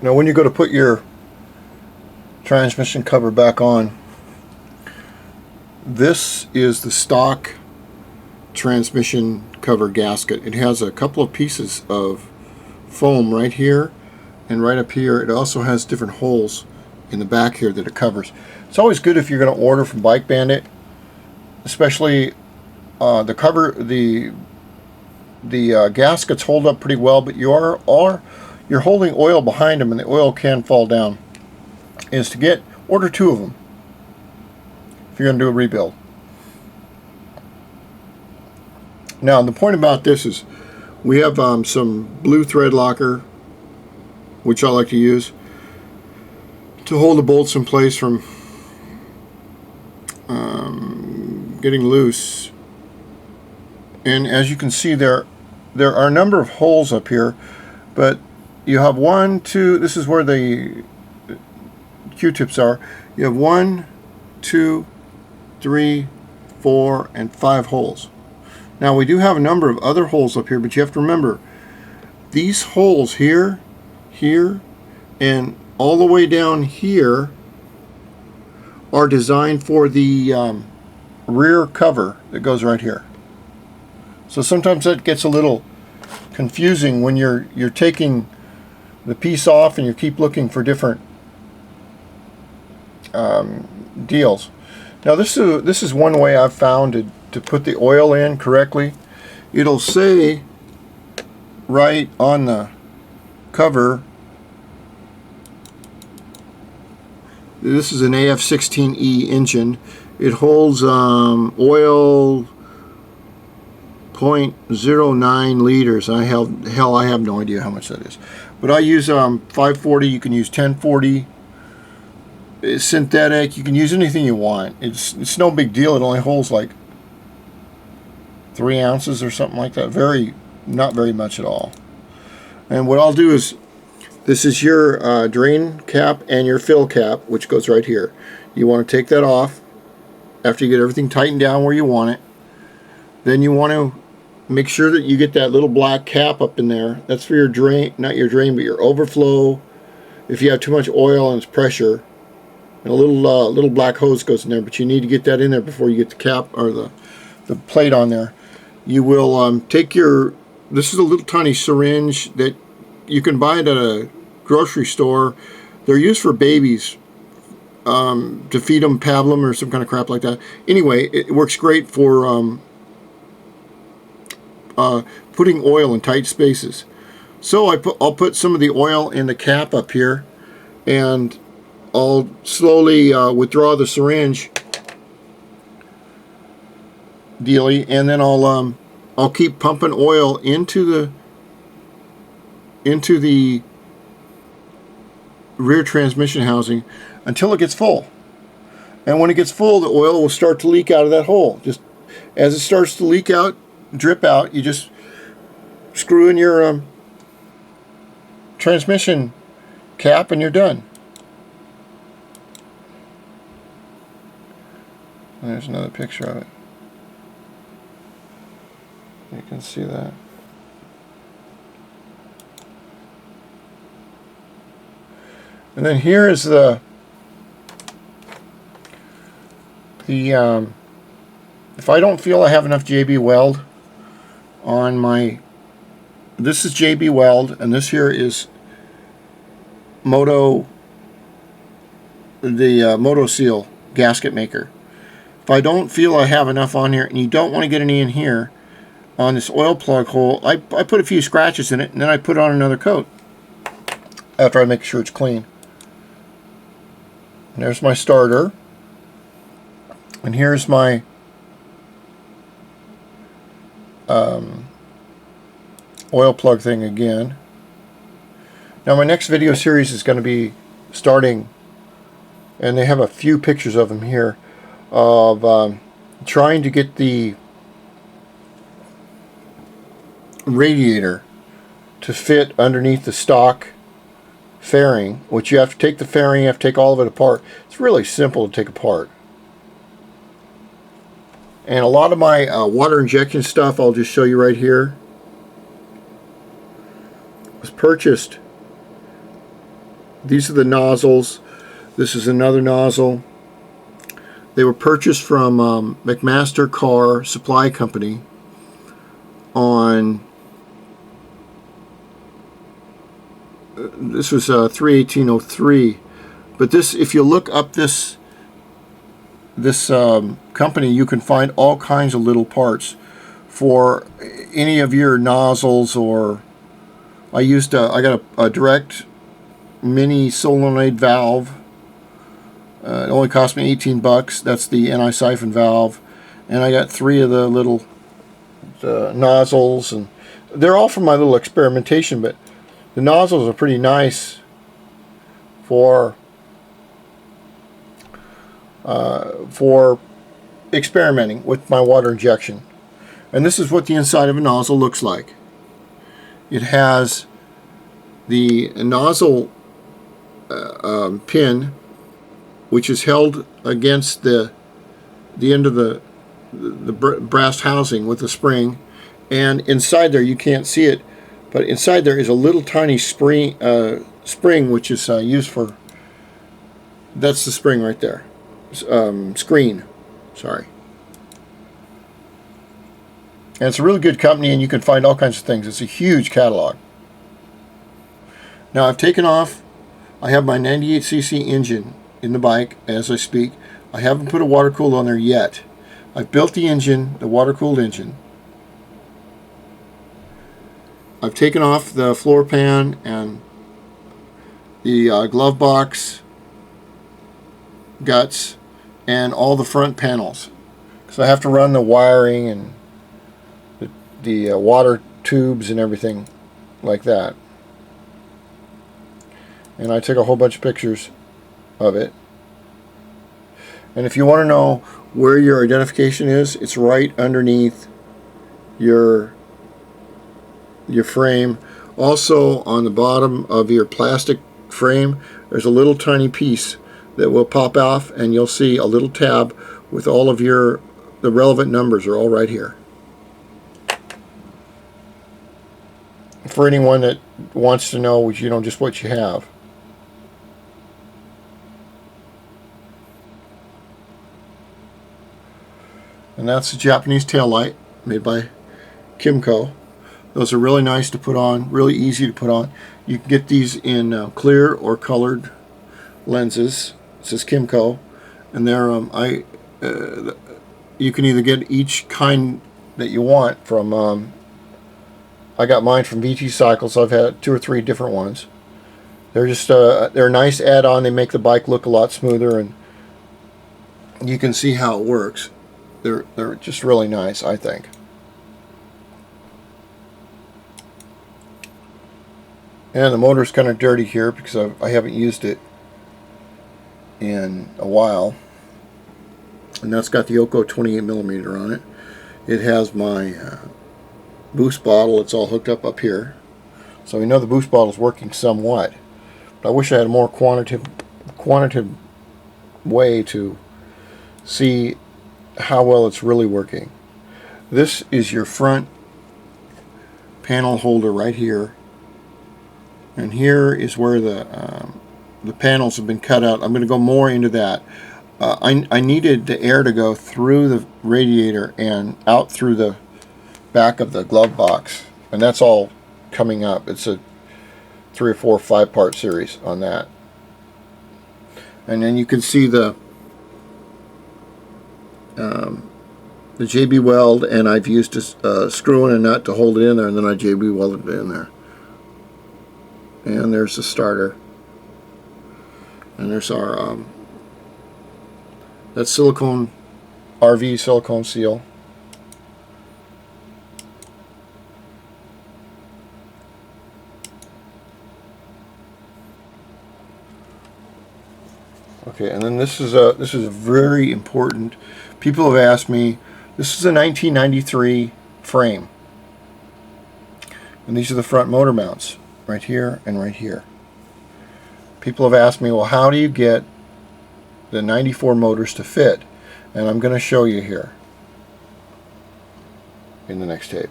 Now when you go to put your transmission cover back on, this is the stock transmission cover gasket. It has a couple of pieces of foam right here and right up here. It also has different holes in the back here that it covers. It's always good if you're going to order from Bike Bandit, especially the cover, the gaskets hold up pretty well, but you're holding oil behind them and the oil can fall down. Is to order 2 of them if you're going to do a rebuild. Now the point about this is we have some blue thread locker, which I like to use to hold the bolts in place from getting loose. And as you can see, there are a number of holes up here, but you have 1, 2, this is where the Q-tips are. You have 1, 2, 3, 4, and 5 holes. Now we do have a number of other holes up here, but you have to remember these holes here, here, and all the way down here are designed for the rear cover that goes right here. So sometimes that gets a little confusing when you're taking the piece off and you keep looking for different deals. Now this is one way I've found to put the oil in correctly. It'll say right on the cover, this is an AF16E engine. It holds oil 0.09 liters. I have no idea how much that is, but I use 540. You can use 1040. It's synthetic. You can use anything you want. It's no big deal. It only holds like 3 ounces or something like that. Not very much at all. And what I'll do is, this is your drain cap and your fill cap, which goes right here. You want to take that off after you get everything tightened down where you want it. Then you want to make sure that you get that little black cap up in there. That's for your drain, not your drain, but your overflow. If you have too much oil and it's pressure, and a little black hose goes in there, but you need to get that in there before you get the cap or the plate on there. You will take your, this is a little tiny syringe that you can buy it at a grocery store. They're used for babies to feed them pablum or some kind of crap like that. Anyway, it works great for putting oil in tight spaces. So I'll put some of the oil in the cap up here, and I'll slowly withdraw the syringe dealy, and then I'll keep pumping oil into the rear transmission housing until it gets full. And when it gets full, the oil will start to leak out of that hole. Just as it starts to leak out, drip out, you just screw in your transmission cap and you're done. There's another picture of it. You can see that. And then here is the if I don't feel I have enough JB Weld on my, this is JB Weld, and this here is Moto, the Moto Seal gasket maker. If I don't feel I have enough on here, and you don't want to get any in here on this oil plug hole, I put a few scratches in it, and then I put on another coat after I make sure it's clean. And there's my starter, and here's my oil plug thing again. Now my next video series is going to be starting, and they have a few pictures of them here, of trying to get the radiator to fit underneath the stock fairing, which you have to take the fairing, you have to take all of it apart. It's really simple to take apart. And a lot of my water injection stuff, I'll just show you right here, was purchased these are the nozzles. This is another nozzle. They were purchased from McMaster Car Supply Company on, this was 3/18/03. But this, if you look up this company, you can find all kinds of little parts for any of your nozzles. Or I got a direct mini solenoid valve. It only cost me 18 bucks. That's the anti-siphon valve. And I got 3 of the little nozzles, and they're all from my little experimentation, but the nozzles are pretty nice for experimenting with my water injection. And this is what the inside of a nozzle looks like. It has the nozzle pin, which is held against the end of the brass housing with a spring, and inside there, you can't see it, but inside there is a little tiny spring which is used for, that's the spring right there, screen, sorry. And it's a really good company, and you can find all kinds of things. It's a huge catalog. Now I've taken off, I have my 98cc engine in the bike as I speak. I haven't put a water cooled on there yet. I've built the engine, the water cooled engine. I've taken off the floor pan and the glove box guts and all the front panels, because I have to run the wiring and the water tubes and everything like that. And I took a whole bunch of pictures of it. And if you want to know where your identification is, it's right underneath your frame. Also, on the bottom of your plastic frame, there's a little tiny piece that will pop off, and you'll see a little tab with all of the relevant numbers are all right here. For anyone that wants to know, just what you have. And that's a Japanese tail light made by Kimco. Those are really nice to put on, really easy to put on. You can get these in clear or colored lenses. It says Kimco, and they're you can either get each kind that you want from. I got mine from VT Cycles. I've had 2 or 3 different ones. They're just they're a nice add-on. They make the bike look a lot smoother, and you can see how it works. They're just really nice, I think. And the motor's kind of dirty here because I haven't used it in a while. And that's got the Yoko 28mm on it. It has my boost bottle. It's all hooked up here. So we know the boost bottle is working somewhat. But I wish I had a more quantitative way to see how well it's really working. This is your front panel holder right here. And here is where the panels have been cut out. I'm going to go more into that. I needed the air to go through the radiator and out through the back of the glove box, and that's all coming up. It's a 3 or 4 or 5 part series on that. And then you can see the JB weld, and I've used a screw and a nut to hold it in there, and then I JB welded it in there. And there's the starter. And there's our that's silicone, RV silicone seal. Okay, and then this is very important. People have asked me. This is a 1993 frame, and these are the front motor mounts, right here and right here. People have asked me, well, how do you get the 94 motors to fit? And I'm going to show you here in the next tape.